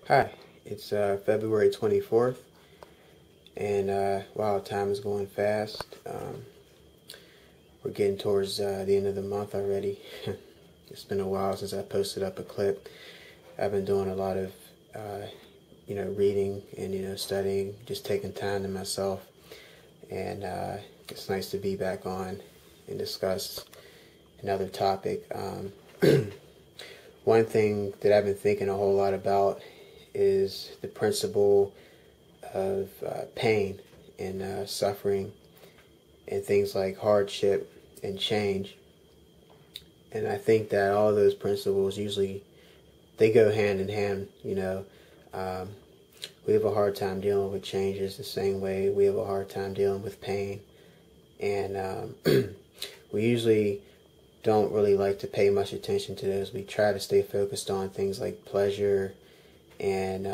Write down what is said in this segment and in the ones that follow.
Hi, it's February 24th, and wow, time is going fast. We're getting towards the end of the month already. It's been a while since I posted up a clip. I've been doing a lot of, reading and, studying, just taking time to myself, and it's nice to be back on and discuss another topic. One thing that I've been thinking a whole lot about is the principle of pain and suffering and things like hardship and change. And I think that all those principles usually they go hand in hand. Um, we have a hard time dealing with changes the same way we have a hard time dealing with pain, and we usually don't really like to pay much attention to those. We try to stay focused on things like pleasure and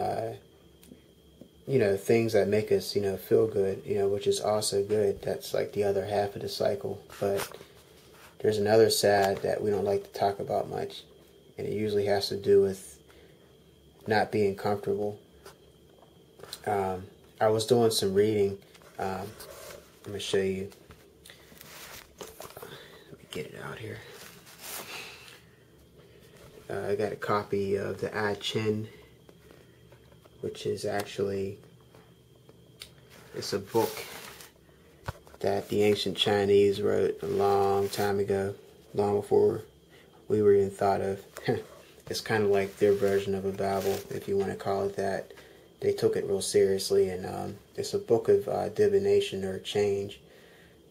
things that make us, feel good, which is also good. That's like the other half of the cycle. But there's another side that we don't like to talk about much, and it usually has to do with not being comfortable. I was doing some reading. I'm going to show you. Let me get it out here. I got a copy of the I Ching, which is actually, it's a book that the ancient Chinese wrote a long time ago, long before we were even thought of. It's kind of like their version of a Bible, if you want to call it that. They took it real seriously, and it's a book of divination or change,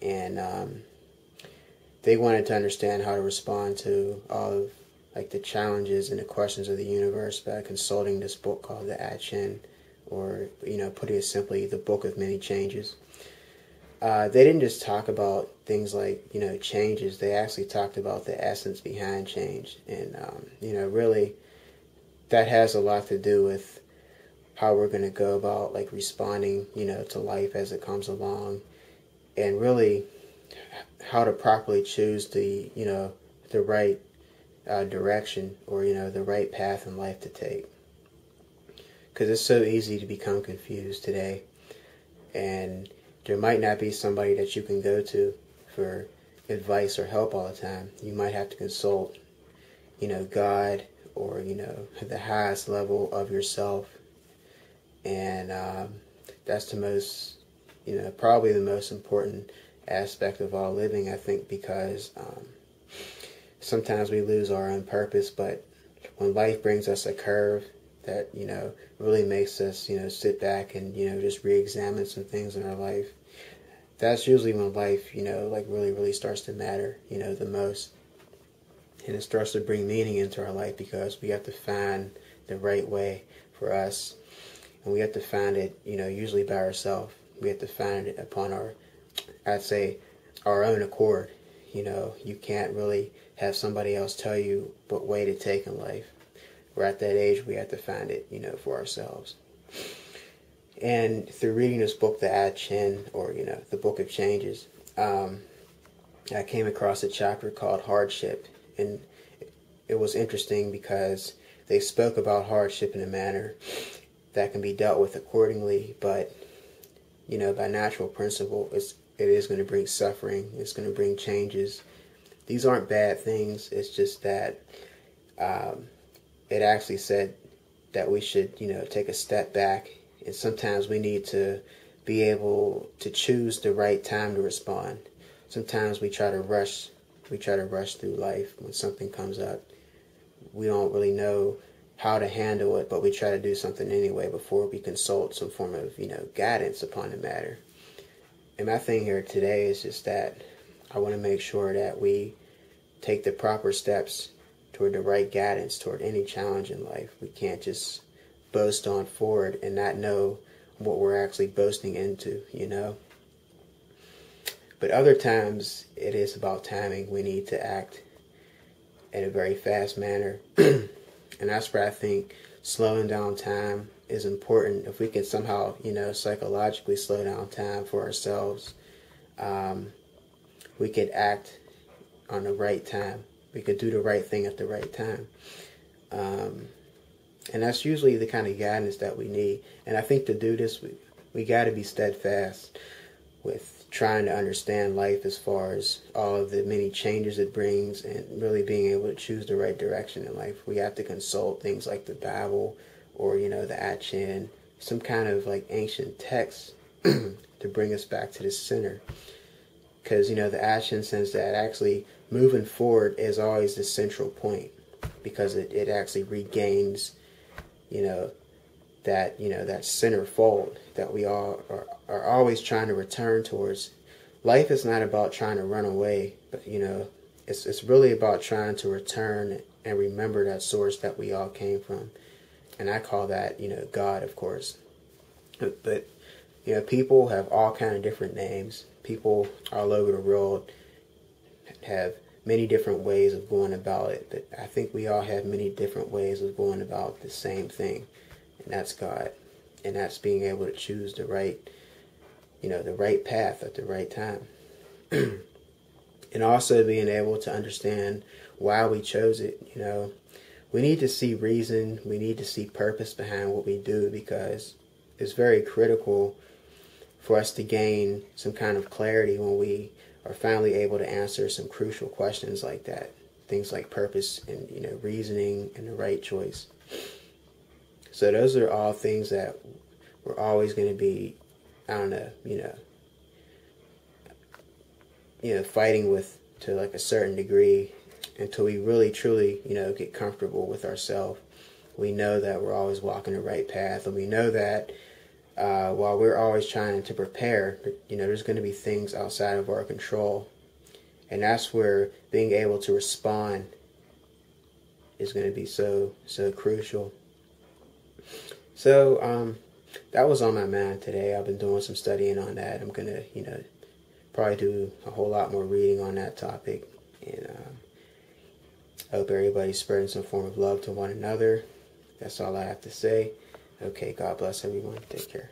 and they wanted to understand how to respond to all of like the challenges and the questions of the universe by consulting this book called the I Ching, or putting it simply, the Book of Many Changes. They didn't just talk about things like changes. They actually talked about the essence behind change, and really that has a lot to do with how we're going to go about like responding to life as it comes along, and really how to properly choose the right direction, or the right path in life to take, because it's so easy to become confused today, and there might not be somebody that you can go to for advice or help all the time. You might have to consult God, or the highest level of yourself, and that's the most probably the most important aspect of all living, I think, because sometimes we lose our own purpose. But when life brings us a curve that really makes us sit back and just re-examine some things in our life, that's usually when life like really starts to matter the most, and it starts to bring meaning into our life, because we have to find the right way for us, and we have to find it usually by ourselves. We have to find it upon I'd say our own accord. You can't really have somebody else tell you what way to take in life. We're at that age, we have to find it for ourselves. And through reading this book, the I Ching, or the Book of Changes, I came across a chapter called Hardship, and it was interesting because they spoke about hardship in a manner that can be dealt with accordingly, but by natural principle, it is going to bring suffering. It's going to bring changes. These aren't bad things. It's just that it actually said that we should take a step back, and sometimes we need to be able to choose the right time to respond. Sometimes we try to rush through life when something comes up. We don't really know how to handle it, but we try to do something anyway before we consult some form of guidance upon the matter. And my thing here today is just that I want to make sure that we take the proper steps toward the right guidance toward any challenge in life. We can't just boast on forward and not know what we're actually boasting into. But other times it is about timing. We need to act in a very fast manner. And that's where I think slowing down time is important. If we can somehow, psychologically slow down time for ourselves, we could act on the right time. We could do the right thing at the right time. And that's usually the kind of guidance that we need. And I think to do this, we got to be steadfast with trying to understand life as far as all of the many changes it brings, and really being able to choose the right direction in life. We have to consult things like the Bible, or, the I Ching, some kind of like ancient text to bring us back to the center. Because, the I Ching says that actually moving forward is always the central point, because it actually regains, that center fold that we all are always trying to return towards. Life is not about trying to run away, but, it's really about trying to return and remember that source that we all came from. And I call that, God, of course. But, people have all kind of different names. People all over the world have many different ways of going about it. But I think we all have many different ways of going about the same thing. And that's God. And that's being able to choose the right, the right path at the right time. And also being able to understand why we chose it. We need to see reason. We need to see purpose behind what we do, because it's very critical for us to gain some kind of clarity when we are finally able to answer some crucial questions like that. Things like purpose and, reasoning and the right choice. So those are all things that we're always going to be, fighting with to like a certain degree, until we really truly, get comfortable with ourselves. We know that we're always walking the right path, and we know that while we're always trying to prepare, there's going to be things outside of our control. And that's where being able to respond is going to be so crucial. So that was on my mind today. I've been doing some studying on that. I'm going to, probably do a whole lot more reading on that topic. And I hope everybody's spreading some form of love to one another. That's all I have to say. Okay, God bless everyone. Take care.